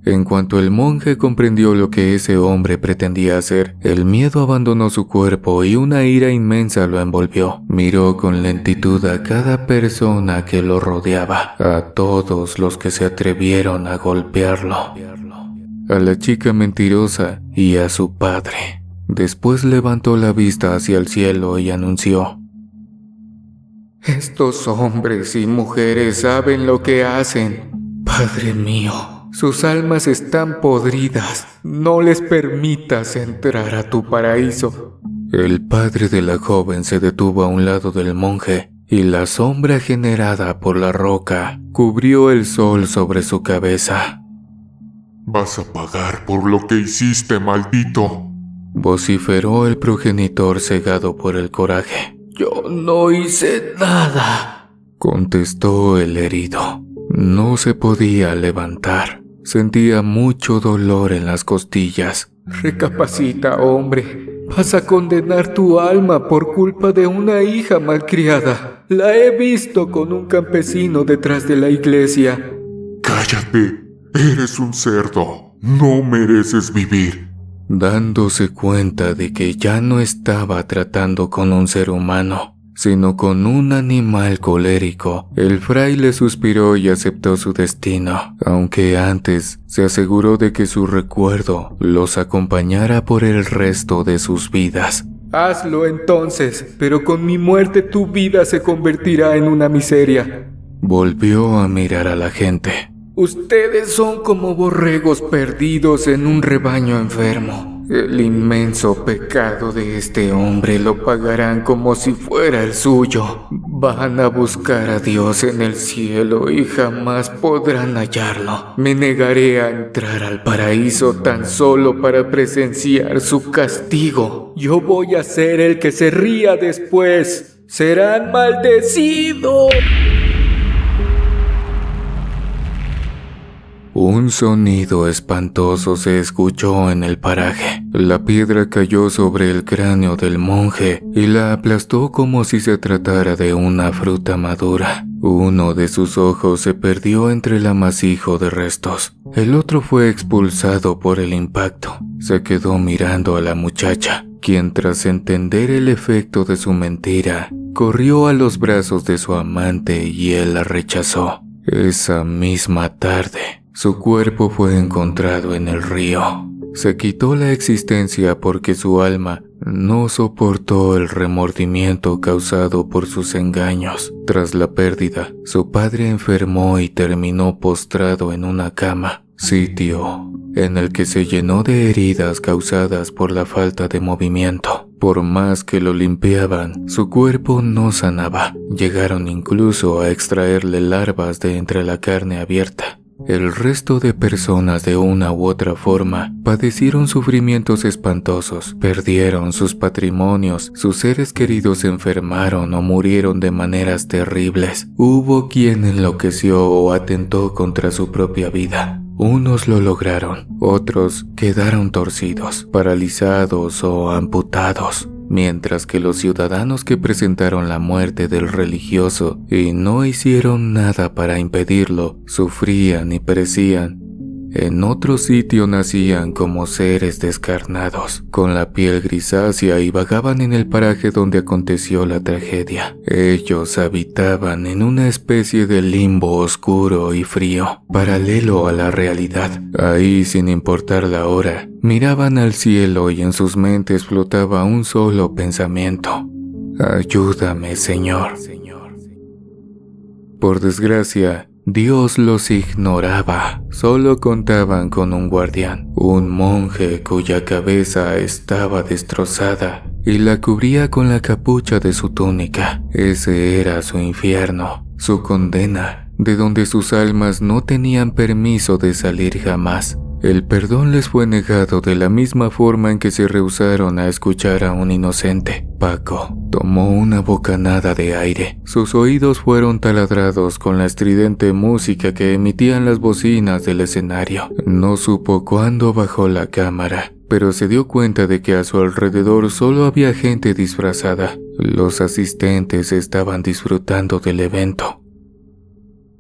En cuanto el monje comprendió lo que ese hombre pretendía hacer, el miedo abandonó su cuerpo y una ira inmensa lo envolvió. Miró con lentitud a cada persona que lo rodeaba, a todos los que se atrevieron a golpearlo, a la chica mentirosa y a su padre. Después levantó la vista hacia el cielo y anunció: «Estos hombres y mujeres saben lo que hacen. Padre mío, sus almas están podridas. No les permitas entrar a tu paraíso». El padre de la joven se detuvo a un lado del monje y la sombra generada por la roca cubrió el sol sobre su cabeza. «Vas a pagar por lo que hiciste, maldito», vociferó el progenitor cegado por el coraje. «Yo no hice nada», contestó el herido. No se podía levantar. Sentía mucho dolor en las costillas. «Recapacita, hombre. Vas a condenar tu alma por culpa de una hija malcriada. La he visto con un campesino detrás de la iglesia». «Cállate. Eres un cerdo. No mereces vivir». Dándose cuenta de que ya no estaba tratando con un ser humano, sino con un animal colérico, el fraile suspiró y aceptó su destino, aunque antes se aseguró de que su recuerdo los acompañara por el resto de sus vidas. «Hazlo entonces, pero con mi muerte tu vida se convertirá en una miseria». Volvió a mirar a la gente. «Ustedes son como borregos perdidos en un rebaño enfermo. El inmenso pecado de este hombre lo pagarán como si fuera el suyo. Van a buscar a Dios en el cielo y jamás podrán hallarlo. Me negaré a entrar al paraíso tan solo para presenciar su castigo. Yo voy a ser el que se ría después. ¡Serán maldecidos!». Un sonido espantoso se escuchó en el paraje. La piedra cayó sobre el cráneo del monje y la aplastó como si se tratara de una fruta madura. Uno de sus ojos se perdió entre el amasijo de restos. El otro fue expulsado por el impacto. Se quedó mirando a la muchacha, quien tras entender el efecto de su mentira, corrió a los brazos de su amante y él la rechazó. Esa misma tarde, su cuerpo fue encontrado en el río. Se quitó la existencia porque su alma no soportó el remordimiento causado por sus engaños. Tras la pérdida, su padre enfermó y terminó postrado en una cama, sitio en el que se llenó de heridas causadas por la falta de movimiento. Por más que lo limpiaban, su cuerpo no sanaba. Llegaron incluso a extraerle larvas de entre la carne abierta. El resto de personas de una u otra forma padecieron sufrimientos espantosos, perdieron sus patrimonios, sus seres queridos se enfermaron o murieron de maneras terribles. Hubo quien enloqueció o atentó contra su propia vida. Unos lo lograron, otros quedaron torcidos, paralizados o amputados. Mientras que los ciudadanos que presentaron la muerte del religioso y no hicieron nada para impedirlo, sufrían y perecían. En otro sitio nacían como seres descarnados, con la piel grisácea y vagaban en el paraje donde aconteció la tragedia. Ellos habitaban en una especie de limbo oscuro y frío, paralelo a la realidad. Ahí, sin importar la hora, miraban al cielo y en sus mentes flotaba un solo pensamiento: «Ayúdame, Señor». Por desgracia, Dios los ignoraba. Solo contaban con un guardián, un monje cuya cabeza estaba destrozada y la cubría con la capucha de su túnica. Ese era su infierno, su condena, de donde sus almas no tenían permiso de salir jamás. El perdón les fue negado de la misma forma en que se rehusaron a escuchar a un inocente. Paco tomó una bocanada de aire. Sus oídos fueron taladrados con la estridente música que emitían las bocinas del escenario. No supo cuándo bajó la cámara, pero se dio cuenta de que a su alrededor solo había gente disfrazada. Los asistentes estaban disfrutando del evento.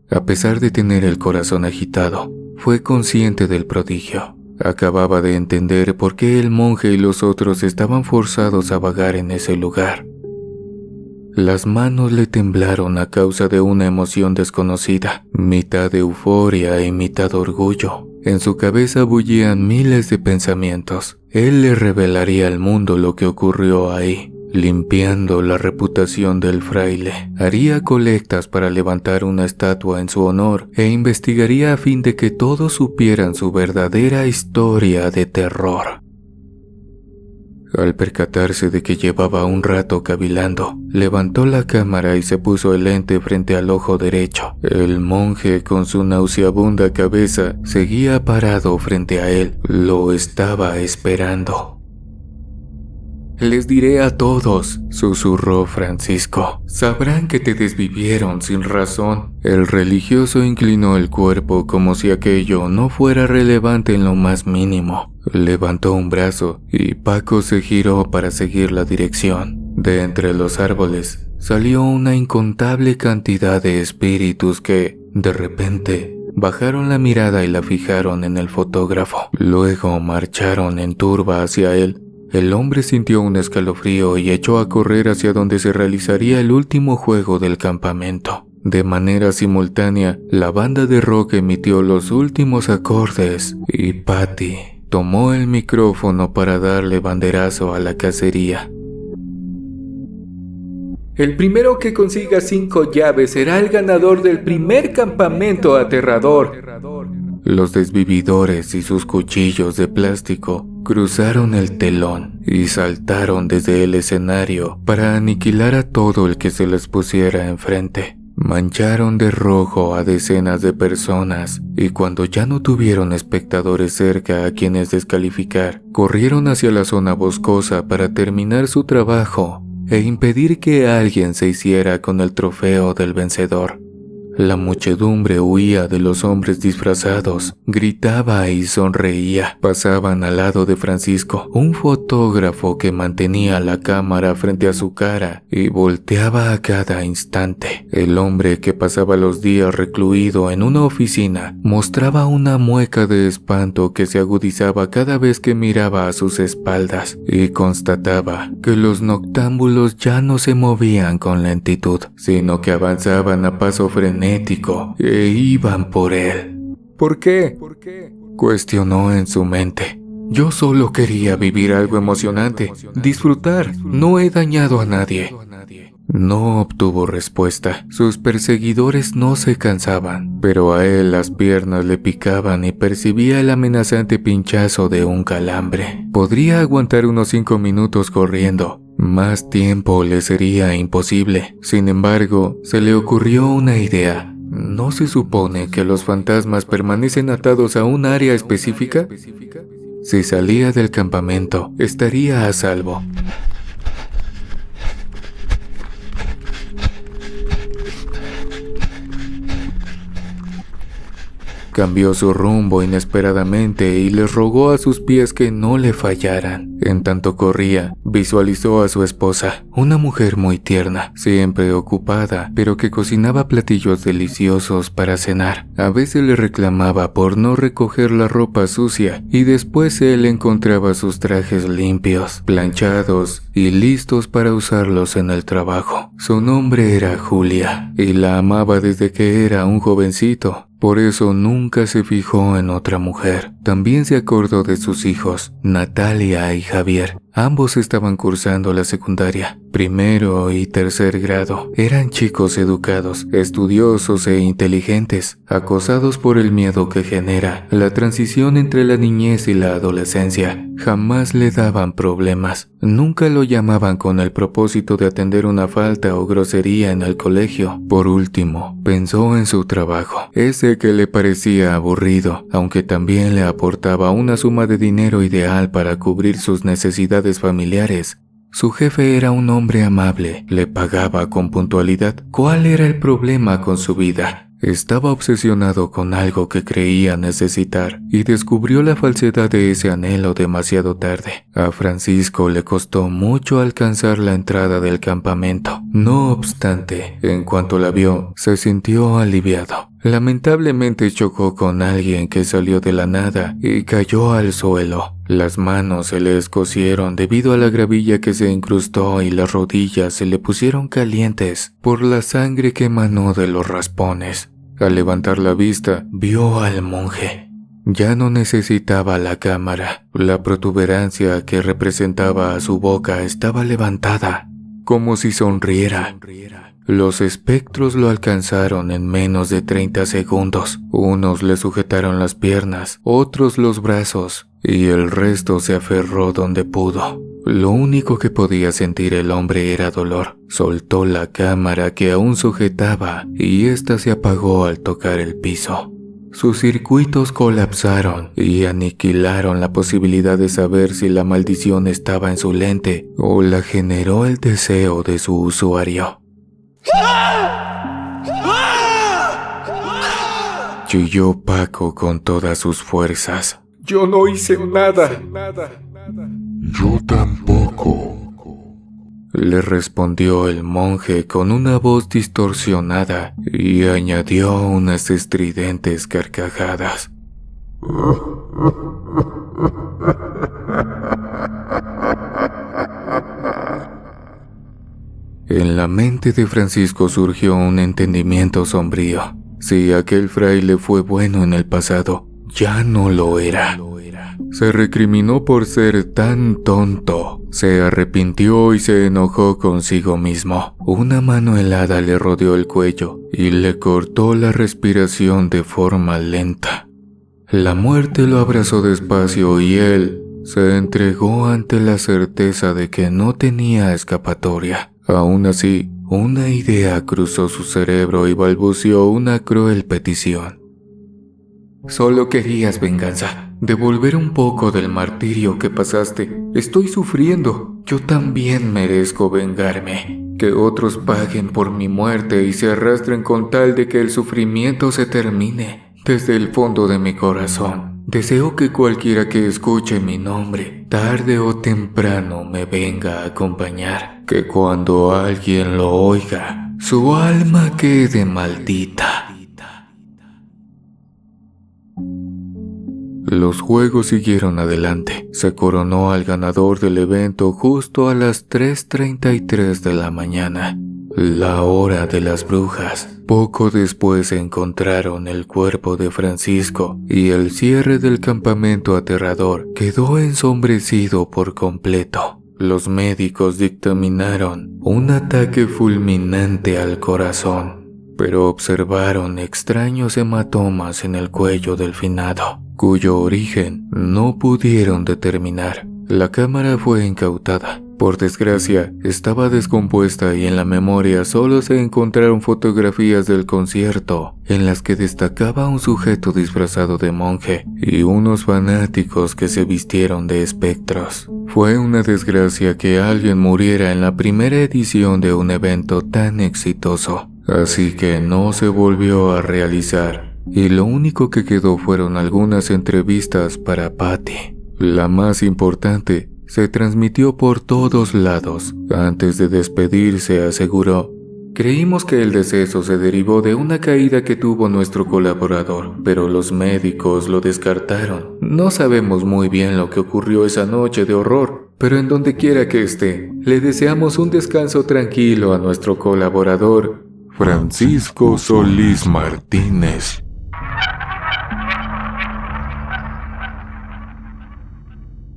A pesar de tener el corazón agitado, fue consciente del prodigio. Acababa de entender por qué el monje y los otros estaban forzados a vagar en ese lugar. Las manos le temblaron a causa de una emoción desconocida, mitad de euforia y mitad orgullo. En su cabeza bullían miles de pensamientos. Él le revelaría al mundo lo que ocurrió ahí, limpiando la reputación del fraile. Haría colectas para levantar una estatua en su honor e investigaría a fin de que todos supieran su verdadera historia de terror. Al percatarse de que llevaba un rato cavilando, levantó la cámara y se puso el lente frente al ojo derecho. El monje, con su nauseabunda cabeza, seguía parado frente a él. Lo estaba esperando. «Les diré a todos», susurró Francisco. «Sabrán que te desvivieron sin razón». El religioso inclinó el cuerpo como si aquello no fuera relevante en lo más mínimo. Levantó un brazo y Paco se giró para seguir la dirección. De entre los árboles salió una incontable cantidad de espíritus que, de repente, bajaron la mirada y la fijaron en el fotógrafo. Luego marcharon en turba hacia él. El hombre sintió un escalofrío y echó a correr hacia donde se realizaría el último juego del campamento. De manera simultánea, la banda de rock emitió los últimos acordes y Patty tomó el micrófono para darle banderazo a la cacería. El primero que consiga 5 llaves será el ganador del primer campamento aterrador. Los desvividores y sus cuchillos de plástico cruzaron el telón y saltaron desde el escenario para aniquilar a todo el que se les pusiera enfrente. Mancharon de rojo a decenas de personas y cuando ya no tuvieron espectadores cerca a quienes descalificar, corrieron hacia la zona boscosa para terminar su trabajo e impedir que alguien se hiciera con el trofeo del vencedor. La muchedumbre huía de los hombres disfrazados, gritaba y sonreía. Pasaban al lado de Francisco, un fotógrafo que mantenía la cámara frente a su cara y volteaba a cada instante. El hombre que pasaba los días recluido en una oficina mostraba una mueca de espanto que se agudizaba cada vez que miraba a sus espaldas y constataba que los noctámbulos ya no se movían con lentitud, sino que avanzaban a paso frenético e iban por él. ¿Por qué? Cuestionó en su mente. Yo solo quería vivir algo emocionante, disfrutar. No he dañado a nadie. No obtuvo respuesta. Sus perseguidores no se cansaban, pero a él las piernas le picaban y percibía el amenazante pinchazo de un calambre. Podría aguantar unos 5 minutos corriendo. Más tiempo le sería imposible. Sin embargo, se le ocurrió una idea. ¿No se supone que los fantasmas permanecen atados a un área específica? Si salía del campamento, estaría a salvo. Cambió su rumbo inesperadamente y les rogó a sus pies que no le fallaran. En tanto corría, visualizó a su esposa, una mujer muy tierna, siempre ocupada, pero que cocinaba platillos deliciosos para cenar. A veces le reclamaba por no recoger la ropa sucia y después él encontraba sus trajes limpios, planchados y listos para usarlos en el trabajo. Su nombre era Julia y la amaba desde que era un jovencito. Por eso nunca se fijó en otra mujer. También se acordó de sus hijos, Natalia y Javier. Ambos estaban cursando la secundaria, 1º y 3er grado. Eran chicos educados, estudiosos e inteligentes, acosados por el miedo que genera la transición entre la niñez y la adolescencia. Jamás le daban problemas. Nunca lo llamaban con el propósito de atender una falta o grosería en el colegio. Por último, pensó en su trabajo, ese que le parecía aburrido, aunque también le aportaba una suma de dinero ideal para cubrir sus necesidades familiares. Su jefe era un hombre amable, le pagaba con puntualidad. ¿Cuál era el problema con su vida? Estaba obsesionado con algo que creía necesitar y descubrió la falsedad de ese anhelo demasiado tarde. A Francisco le costó mucho alcanzar la entrada del campamento. No obstante, en cuanto la vio, se sintió aliviado. Lamentablemente chocó con alguien que salió de la nada y cayó al suelo. Las manos se le escocieron debido a la gravilla que se incrustó y las rodillas se le pusieron calientes por la sangre que emanó de los raspones. Al levantar la vista, vio al monje. Ya no necesitaba la cámara. La protuberancia que representaba a su boca estaba levantada, como si sonriera. Los espectros lo alcanzaron en menos de 30 segundos. Unos le sujetaron las piernas, otros los brazos, y el resto se aferró donde pudo. Lo único que podía sentir el hombre era dolor. Soltó la cámara que aún sujetaba y ésta se apagó al tocar el piso. Sus circuitos colapsaron y aniquilaron la posibilidad de saber si la maldición estaba en su lente o la generó el deseo de su usuario. Chilló Paco con todas sus fuerzas. Yo no hice nada. Yo tampoco. Le respondió el monje con una voz distorsionada y añadió unas estridentes carcajadas. En la mente de Francisco surgió un entendimiento sombrío. Si aquel fraile fue bueno en el pasado, ya no lo era. Se recriminó por ser tan tonto. Se arrepintió y se enojó consigo mismo. Una mano helada le rodeó el cuello y le cortó la respiración de forma lenta. La muerte lo abrazó despacio y él se entregó ante la certeza de que no tenía escapatoria. Aún así, una idea cruzó su cerebro y balbuceó una cruel petición. Solo querías venganza, devolver un poco del martirio que pasaste. Estoy sufriendo, yo también merezco vengarme. Que otros paguen por mi muerte y se arrastren con tal de que el sufrimiento se termine. Desde el fondo de mi corazón, deseo que cualquiera que escuche mi nombre, tarde o temprano me venga a acompañar. Que cuando alguien lo oiga, su alma quede maldita. Los juegos siguieron adelante. Se coronó al ganador del evento justo a las 3:33 de la mañana, la hora de las brujas. Poco después encontraron el cuerpo de Francisco y el cierre del campamento aterrador quedó ensombrecido por completo. Los médicos dictaminaron un ataque fulminante al corazón, pero observaron extraños hematomas en el cuello del finado, cuyo origen no pudieron determinar. La cámara fue incautada. Por desgracia, estaba descompuesta y en la memoria solo se encontraron fotografías del concierto en las que destacaba un sujeto disfrazado de monje y unos fanáticos que se vistieron de espectros. Fue una desgracia que alguien muriera en la primera edición de un evento tan exitoso, así que no se volvió a realizar y lo único que quedó fueron algunas entrevistas para Patty. La más importante se transmitió por todos lados. Antes de despedirse aseguró: creímos que el deceso se derivó de una caída que tuvo nuestro colaborador, pero los médicos lo descartaron. No sabemos muy bien lo que ocurrió esa noche de horror, pero en donde quiera que esté, le deseamos un descanso tranquilo a nuestro colaborador, Francisco Solís Martínez.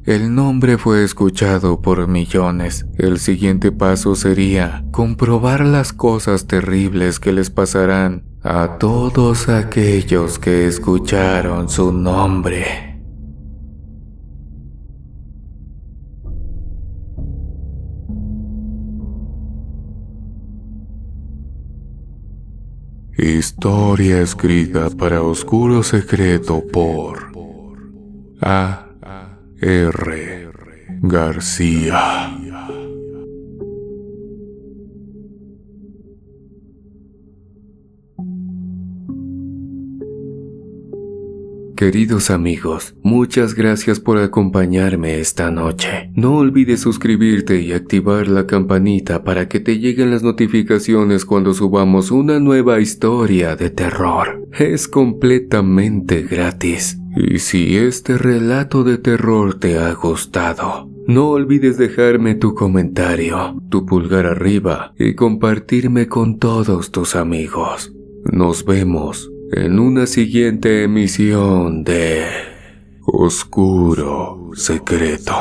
El nombre fue escuchado por millones. El siguiente paso sería comprobar las cosas terribles que les pasarán a todos aquellos que escucharon su nombre. Historia escrita para Oscuro Secreto por A.R. García. Queridos amigos, muchas gracias por acompañarme esta noche. No olvides suscribirte y activar la campanita para que te lleguen las notificaciones cuando subamos una nueva historia de terror. Es completamente gratis. Y si este relato de terror te ha gustado, no olvides dejarme tu comentario, tu pulgar arriba y compartirme con todos tus amigos. Nos vemos en una siguiente emisión de Oscuro Secreto.